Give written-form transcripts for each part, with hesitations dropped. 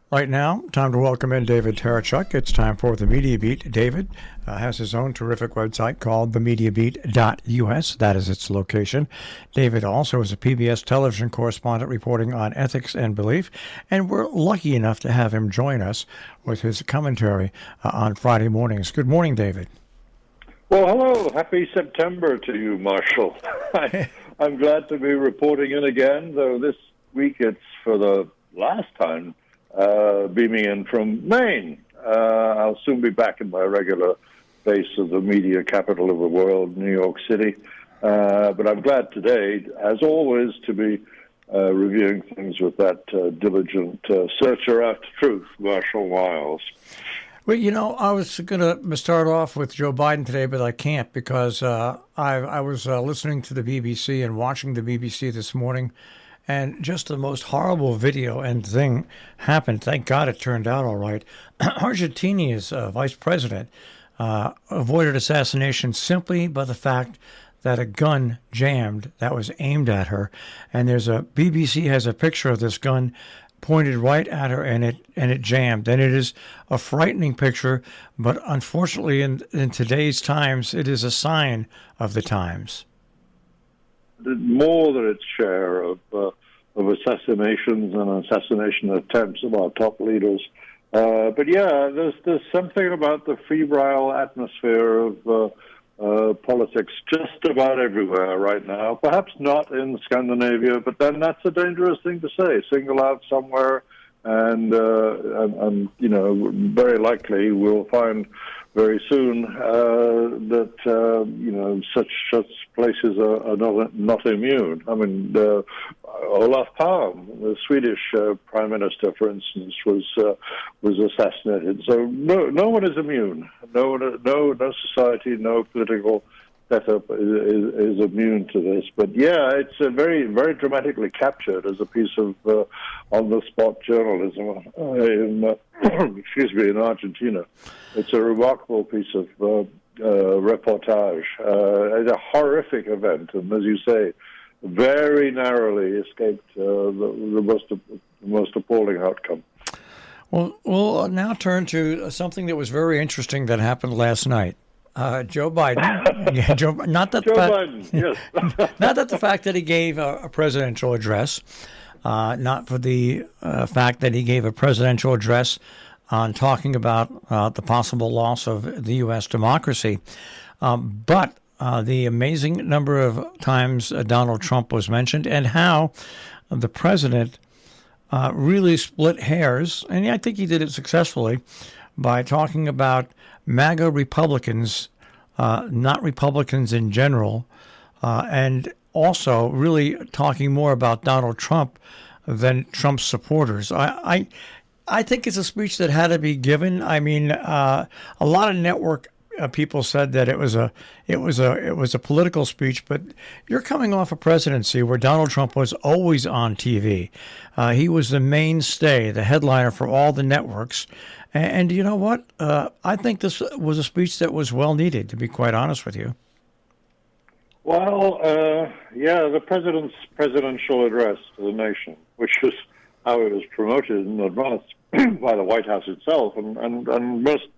Right now, time to welcome in David Tereshchuk. It's time for the Media Beat. David has his own terrific website called themediabeat.us. That is its location. David also is a PBS television correspondent reporting on ethics and belief, and we're lucky enough to have him join us with his commentary on Friday mornings. Good morning, David. Well, hello. Happy September to you, Marshall. I'm glad to be reporting in again, though this week it's for the last time beaming in from Maine. I'll soon be back in my regular base of the media capital of the world, New York City. But I'm glad today, as always, to be reviewing things with that diligent searcher after truth, Marshall Wiles. Well, I was going to start off with Joe Biden today, but I can't because I was listening to the BBC and watching the BBC this morning, and just the most horrible video and thing happened. Thank God it turned out all right. Argentina's vice president avoided assassination simply by the fact that a gun jammed that was aimed at her, and BBC has a picture of this gun pointed right at her, and it jammed. And it is a frightening picture, but unfortunately in today's times, it is a sign of the times. More than its share of assassinations and assassination attempts of our top leaders. But yeah, there's something about the febrile atmosphere of politics just about everywhere right now. Perhaps not in Scandinavia, but then that's a dangerous thing to say. Single out somewhere, and very likely we'll find very soon that such places are not immune. I mean, Olaf Palme, the Swedish prime minister, for instance, was assassinated. So no one is immune. No society, no political setup is immune to this. But yeah, it's very, very dramatically captured as a piece of on-the-spot journalism in Argentina. It's a remarkable piece of reportage. It's a horrific event, and as you say, very narrowly escaped the most appalling outcome. Well, we'll now turn to something that was very interesting that happened last night. Joe Biden. Biden, yes. Not that the fact that he gave a presidential address, not for the fact that he gave a presidential address on talking about the possible loss of the U.S. democracy, but the amazing number of times Donald Trump was mentioned and how the president really split hairs, and I think he did it successfully, by talking about MAGA Republicans, not Republicans in general, and also really talking more about Donald Trump than Trump's supporters. I think it's a speech that had to be given. I mean, a lot of network people said that it was a political speech, but you're coming off a presidency where Donald Trump was always on TV. He was the mainstay, the headliner for all the networks. And you know what? I think this was a speech that was well needed, to be quite honest with you. Well, the president's presidential address to the nation, which is how it was promoted in advance by the White House itself, and most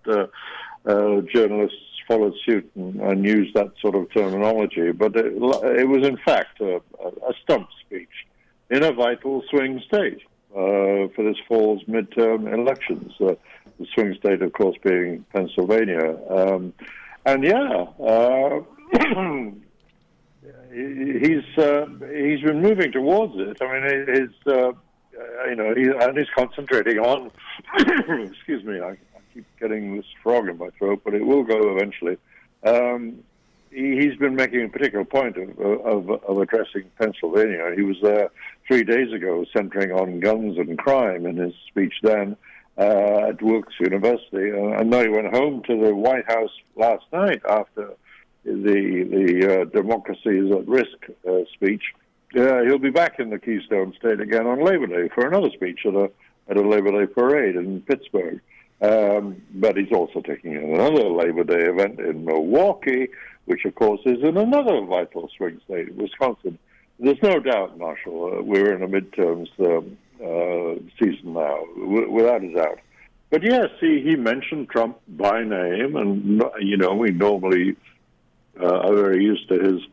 journalists followed suit and used that sort of terminology. But it was, in fact, a stump speech in a vital swing state for this fall's midterm elections. The swing state, of course, being Pennsylvania. He's been moving towards it. I mean, he's concentrating on. Excuse me, I keep getting this frog in my throat, but it will go eventually. He's been making a particular point of addressing Pennsylvania. He was there 3 days ago, centering on guns and crime in his speech then at Wilkes University, and now he went home to the White House last night after the democracy is at risk speech. He'll be back in the Keystone State again on Labor Day for another speech at a Labor Day parade in Pittsburgh. But he's also taking another Labor Day event in Milwaukee, which, of course, is in another vital swing state, Wisconsin. There's no doubt, Marshall, we're in a midterms season now, without a doubt. But yes, he mentioned Trump by name, and we normally are very used to his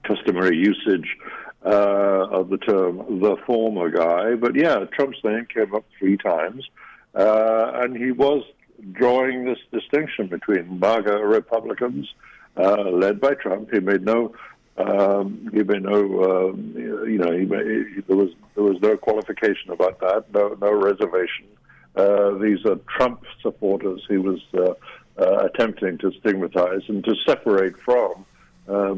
customary usage of the term "the former guy." But yeah, Trump's name came up 3 times, and he was drawing this distinction between MAGA Republicans led by Trump. There was no qualification about that, no reservation. These are Trump supporters he was attempting to stigmatize and to separate from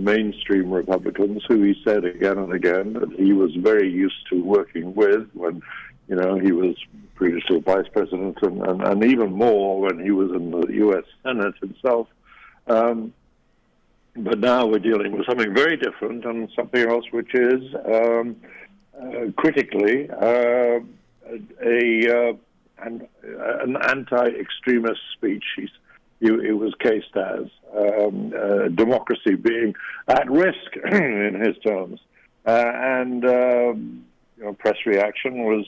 mainstream Republicans, who he said again and again that he was very used to working with when, he was previously vice president, and even more when he was in the U.S. Senate himself. But now we're dealing with something very different, and something else which is critically an anti-extremist speech. It was cased as democracy being at risk in his terms, and press reaction was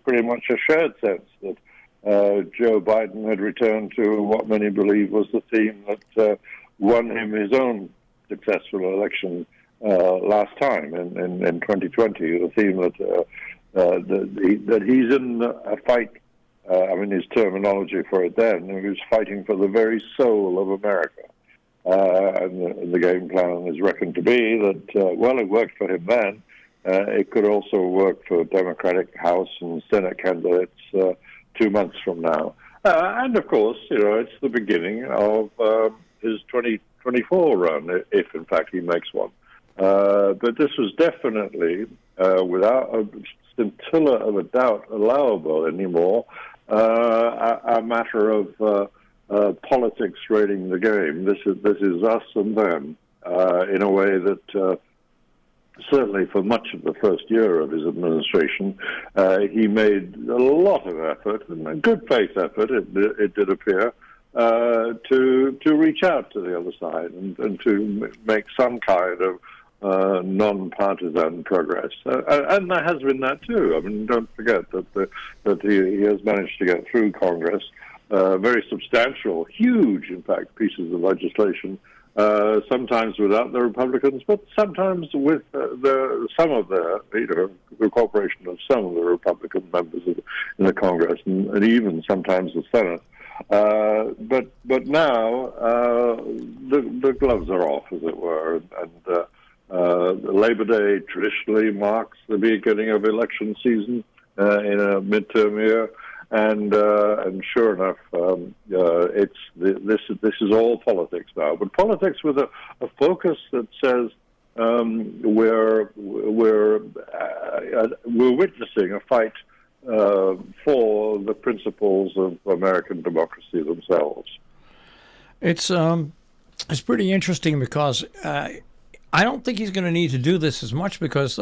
pretty much a shared sense that Joe Biden had returned to what many believe was the theme that won him his own successful election last time in 2020. The theme that he's in a fight. His terminology for it then, he was fighting for the very soul of America. And the game plan is reckoned to be that, it worked for him then. It could also work for Democratic House and Senate candidates 2 months from now. And, of course, it's the beginning of his 2024 run, if, in fact, he makes one. But this was definitely, without a scintilla of a doubt, allowable anymore. A matter of politics raiding the game. This is us and them in a way that certainly for much of the first year of his administration, he made a lot of effort, and a good faith effort, it did appear, to reach out to the other side and to make some kind of non-partisan progress, and there has been that too. Don't forget that he has managed to get through Congress very substantial, huge, in fact, pieces of legislation. Sometimes without the Republicans, but sometimes with the cooperation of some of the Republican members in the Congress, and even sometimes the Senate. But now the gloves are off, as it were, and Labor Day traditionally marks the beginning of election season in a midterm year, and sure enough, this is all politics now. But politics with a focus that says we're witnessing a fight for the principles of American democracy themselves. It's pretty interesting because I don't think he's going to need to do this as much because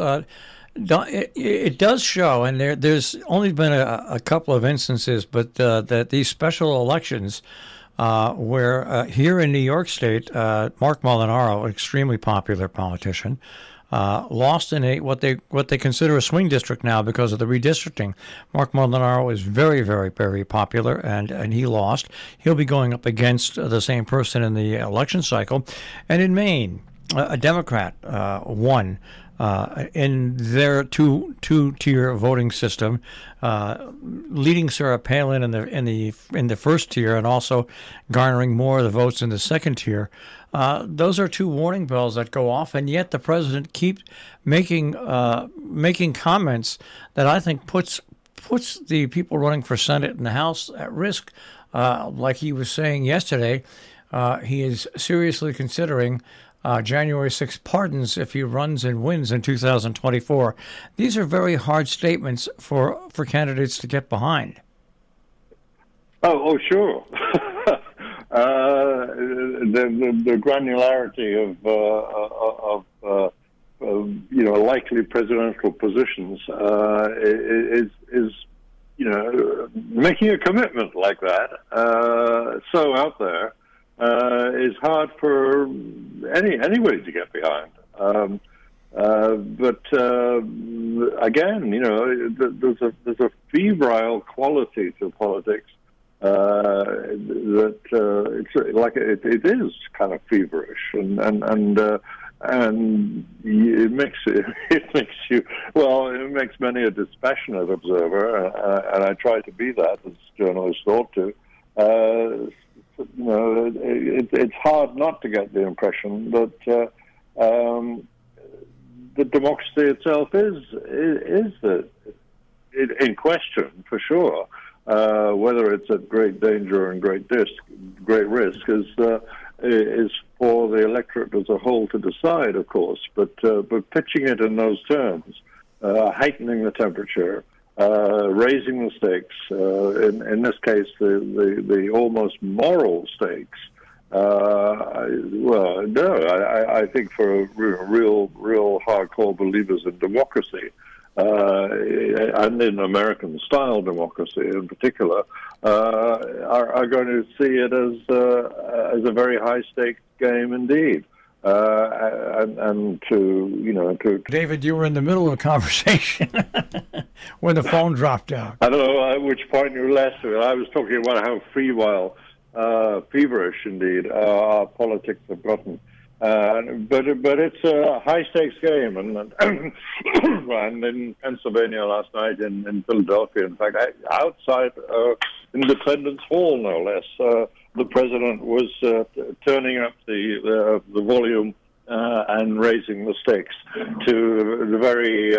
it does show, and there's only been a couple of instances, but that these special elections where here in New York State, Mark Molinaro, extremely popular politician, lost in what they consider a swing district now because of the redistricting. Mark Molinaro is very, very, very popular, and he lost. He'll be going up against the same person in the election cycle. And in Maine, a Democrat won in their two-tier voting system, leading Sarah Palin in the first tier and also garnering more of the votes in the second tier. Those are 2 warning bells that go off, and yet the president keeps making comments that I think puts the people running for Senate and the House at risk. Like he was saying yesterday, he is seriously considering January 6th pardons if he runs and wins in 2024. These are very hard statements for candidates to get behind. Oh, sure. The granularity of likely presidential positions is making a commitment like that so out there is hard for anybody to get behind. But again, there's a febrile quality to politics that it's like it is kind of feverish, and it makes it makes many a dispassionate observer, and I try to be that as journalists ought to. It's hard not to get the impression that the democracy itself is in question for sure. Whether it's at great danger and great risk is for the electorate as a whole to decide, of course. But pitching it in those terms, heightening the temperature, raising the stakes, in this case the almost moral stakes. I think for real hardcore believers in democracy, and in American-style democracy in particular, are going to see it as a very high-stakes game indeed. And to David, you were in the middle of a conversation when the phone dropped out. I don't know at which point you left. I was talking about how feverish indeed our politics have gotten. But it's a high stakes game, and in Pennsylvania last night, in Philadelphia, in fact, outside Independence Hall, no less, the president was turning up the volume and raising the stakes to the very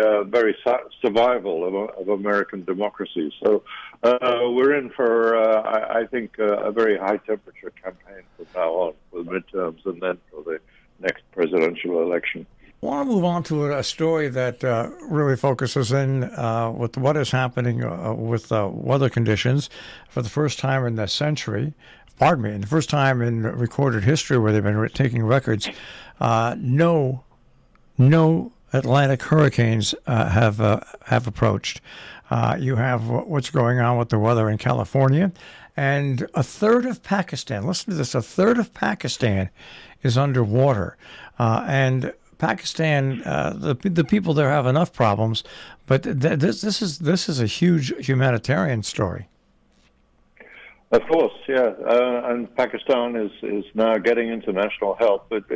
survival of American democracy. So we're in for, I think, a very high temperature campaign from now on for the midterms and then for the next presidential election. I want to move on to a story that really focuses in with what is happening with weather conditions for the first time in the century. Pardon me, in the first time in recorded history where they've been taking records, no Atlantic hurricanes have approached. You have what's going on with the weather in California, and a third of Pakistan. Listen to this: a third of Pakistan is underwater, and Pakistan, the people there have enough problems, but this is a huge humanitarian story. Of course, yeah, and Pakistan is now getting international help. But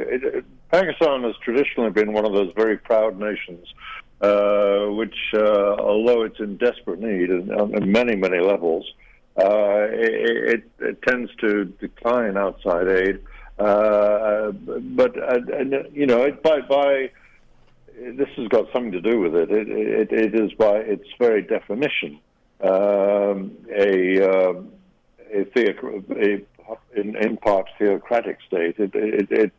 Pakistan has traditionally been one of those very proud nations, which, although it's in desperate need on many levels, it tends to decline outside aid. But this has got something to do with it. It is by its very definition in part theocratic state. It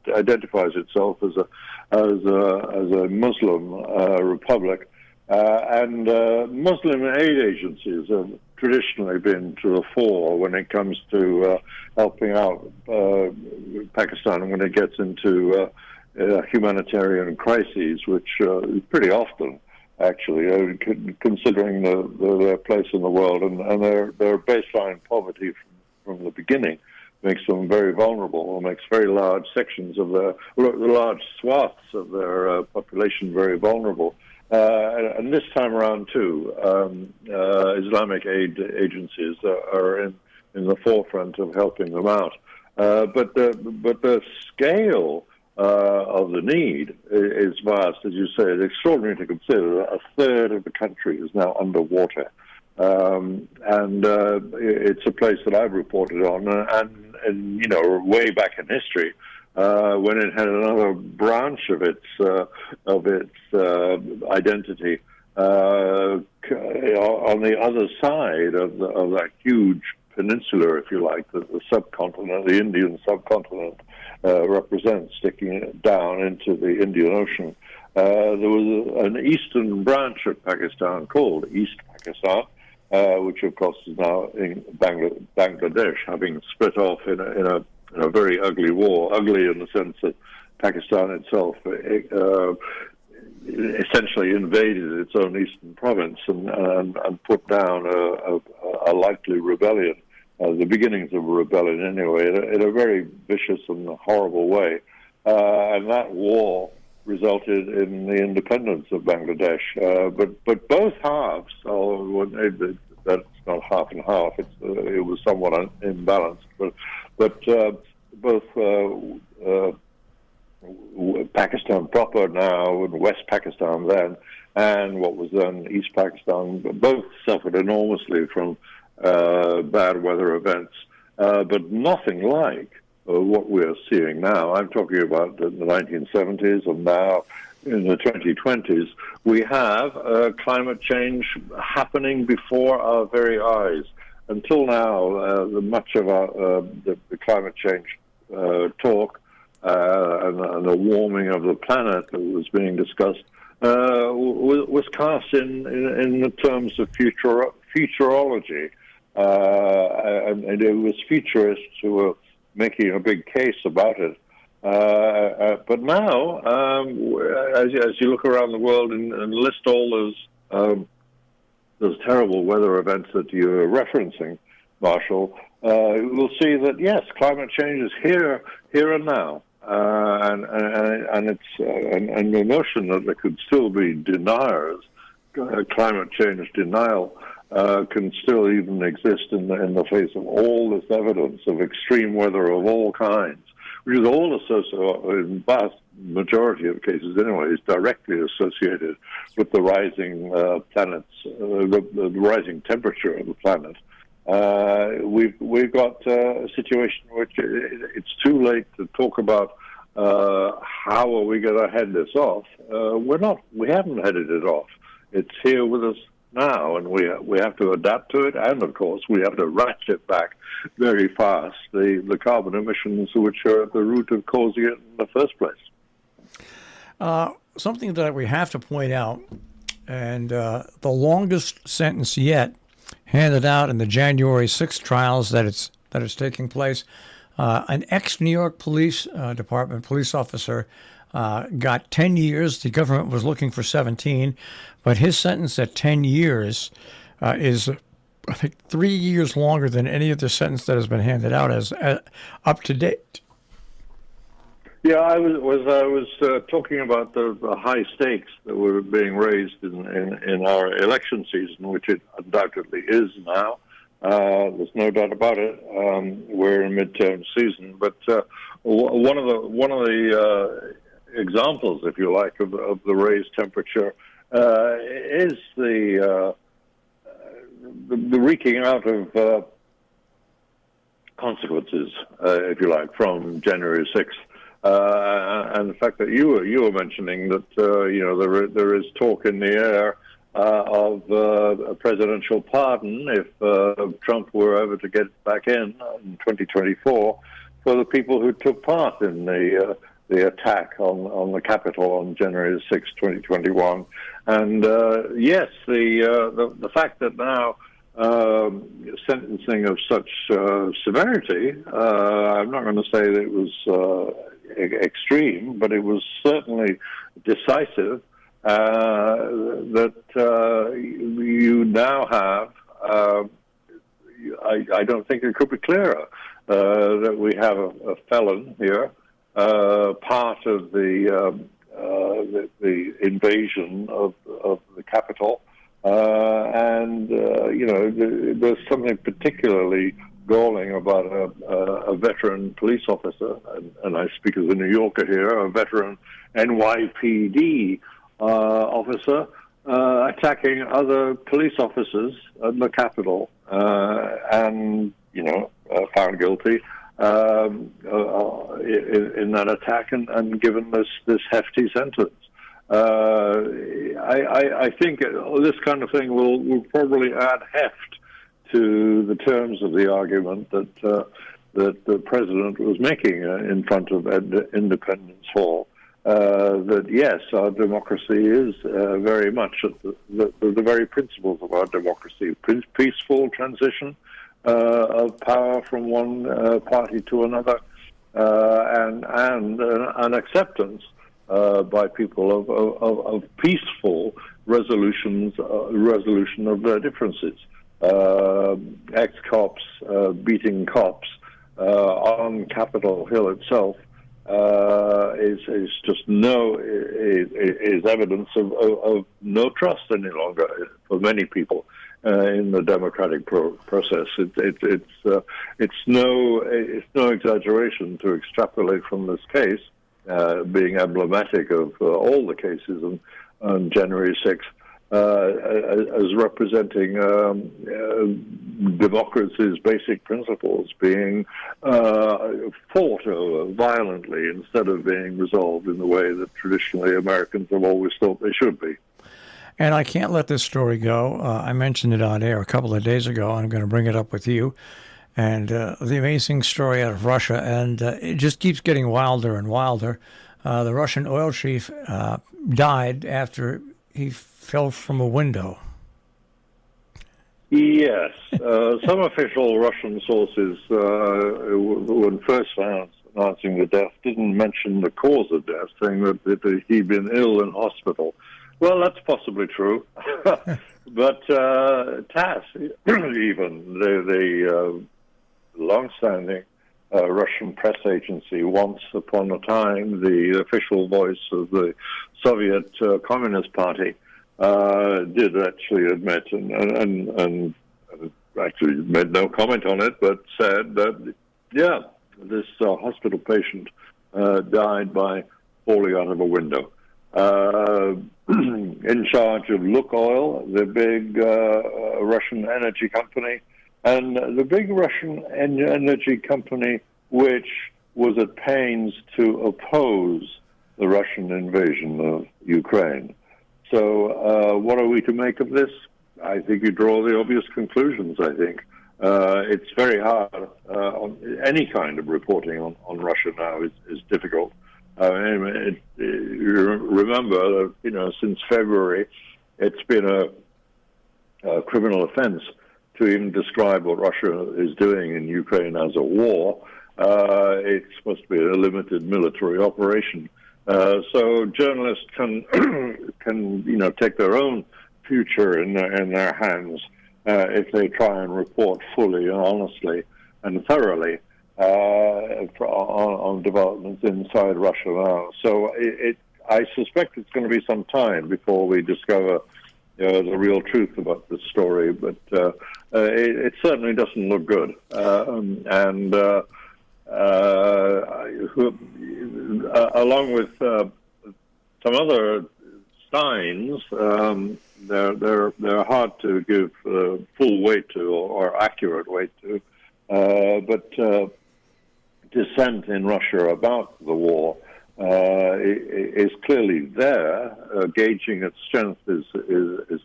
identifies itself as a Muslim republic, and Muslim aid agencies have traditionally been to the fore when it comes to helping out Pakistan when it gets into humanitarian crises, which pretty often, actually, considering their place in the world and their baseline poverty from the beginning, makes them very vulnerable, or makes very large sections of large swaths of their population very vulnerable. And this time around, too, Islamic aid agencies are in the forefront of helping them out. But the scale of the need is vast, as you say. It's extraordinary to consider that a third of the country is now underwater. And it's a place that I've reported on, and way back in history, when it had another branch of its identity on the other side of that huge peninsula, if you like, that the subcontinent, the Indian subcontinent, represents, sticking down into the Indian Ocean. There was an eastern branch of Pakistan called East Pakistan, which of course is now in Bangladesh, having split off in a very ugly war. Ugly in the sense that Pakistan itself essentially invaded its own eastern province and put down a likely rebellion, the beginnings of a rebellion anyway, in a very vicious and horrible way. And that war resulted in the independence of Bangladesh. But both halves, that's not half and half. It was somewhat imbalanced. But both Pakistan proper now and West Pakistan then, and what was then East Pakistan, both suffered enormously from bad weather events, but nothing like what we're seeing now. I'm talking about the 1970s, and now in the 2020s, we have climate change happening before our very eyes. Until now, much of the climate change talk and the warming of the planet that was being discussed was cast in the terms of futurology. And it was futurists who were making a big case about it. But now, as you look around the world and list all those terrible weather events that you're referencing, Marshall, we'll see that yes, climate change is here and now, and the notion that there could still be deniers, climate change denial, can still even exist in the face of all this evidence of extreme weather of all kinds, which is all associated, in vast majority of cases anyway, is directly associated with the rising the rising temperature of the planet. We've got a situation in which it's too late to talk about how are we going to head this off. We haven't headed it off. It's here with us now, and we have to adapt to it, and of course we have to ratchet back very fast the carbon emissions which are at the root of causing it in the first place. Something that we have to point out, and the longest sentence yet handed out in the January 6th trials that is taking place, an ex-New York Police Department police officer got 10 years. The government was looking for 17, but his sentence at 10 years is, I think, 3 years longer than any other sentence that has been handed out as up to date. Yeah, I was talking about the high stakes that were being raised in our election season, which it undoubtedly is now. There's no doubt about it. We're in midterm season, but one of the examples, if you like, of the raised temperature is the wreaking out of consequences, if you like, from January 6th. And the fact that you were mentioning that there is talk in the air of a presidential pardon if Trump were ever to get back in 2024 for the people who took part in the attack on the Capitol on January 6, 2021. And yes, the fact that now sentencing of such severity, I'm not going to say that it was extreme, but it was certainly decisive, that you now have, I don't think it could be clearer, that we have a felon here, part of the invasion of the Capitol, and there's something particularly galling about a veteran police officer, and I speak as a New Yorker here, a veteran NYPD officer attacking other police officers at the Capitol, and found guilty in that attack and given this hefty sentence. I think this kind of thing will probably add heft to the terms of the argument that the president was making in front of Independence Hall. That yes, our democracy is very much at the very principles of our democracy: peaceful transition of power from one party to another, and an acceptance by people of peaceful resolution of their differences. Ex-cops beating cops on Capitol Hill itself is just is evidence of no trust any longer for many people in the democratic process. It's no exaggeration to extrapolate from this case, being emblematic of all the cases on January 6th, as representing democracy's basic principles being fought over violently instead of being resolved in the way that traditionally Americans have always thought they should be. And I can't let this story go. I mentioned it on air a couple of days ago, and I'm going to bring it up with you. And the amazing story out of Russia, and it just keeps getting wilder and wilder. The Russian oil chief died after he fell from a window. Yes. Some official Russian sources, when first announcing the death, didn't mention the cause of death, saying that he'd been ill in hospital. Well, that's possibly true. But TASS, even, the long-standing Russian press agency, once upon a time the official voice of the Soviet Communist Party, did actually admit and actually made no comment on it, but said that, yeah, this hospital patient died by falling out of a window. In charge of Lukoil, the big Russian energy company, and the big Russian energy company which was at pains to oppose the Russian invasion of Ukraine. So what are we to make of this? I think you draw the obvious conclusions, I think. It's very hard. Any kind of reporting on Russia now is difficult. You remember, since February, it's been a criminal offense to even describe what Russia is doing in Ukraine as a war. It's supposed to be a limited military operation. So journalists can take their own future in their hands if they try and report fully and honestly and thoroughly on developments inside Russia now. So I suspect it's going to be some time before we discover the real truth about this story, but it certainly doesn't look good. Along with some other signs, they're hard to give full weight to or accurate weight to, but dissent in Russia about the war is clearly there. Gauging its strength is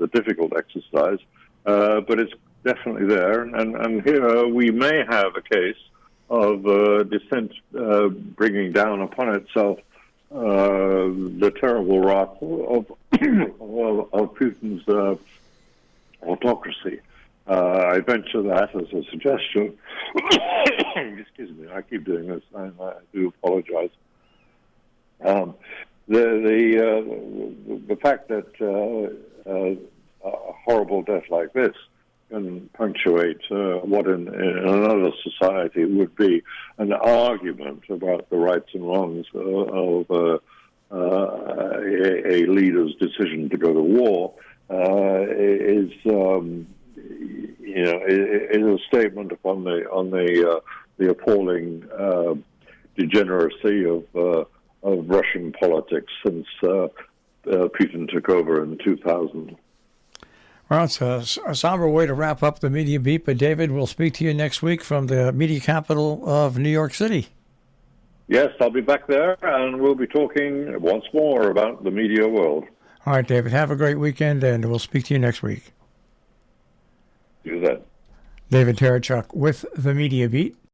a difficult exercise, but it's definitely there. And here we may have a case of dissent bringing down upon itself the terrible wrath of Putin's autocracy. I venture that as a suggestion. Excuse me, I keep doing this, and I do apologize. The fact that a horrible death like this can punctuate what in another society would be an argument about the rights and wrongs of a leader's decision to go to war is a statement upon the appalling degeneracy of Russian politics since Putin took over in 2000. Well, it's a somber way to wrap up the Media Beat, but David, we'll speak to you next week from the media capital of New York City. Yes, I'll be back there, and we'll be talking once more about the media world. All right, David, have a great weekend, and we'll speak to you next week. Do that. David Tereshchuk with the Media Beat.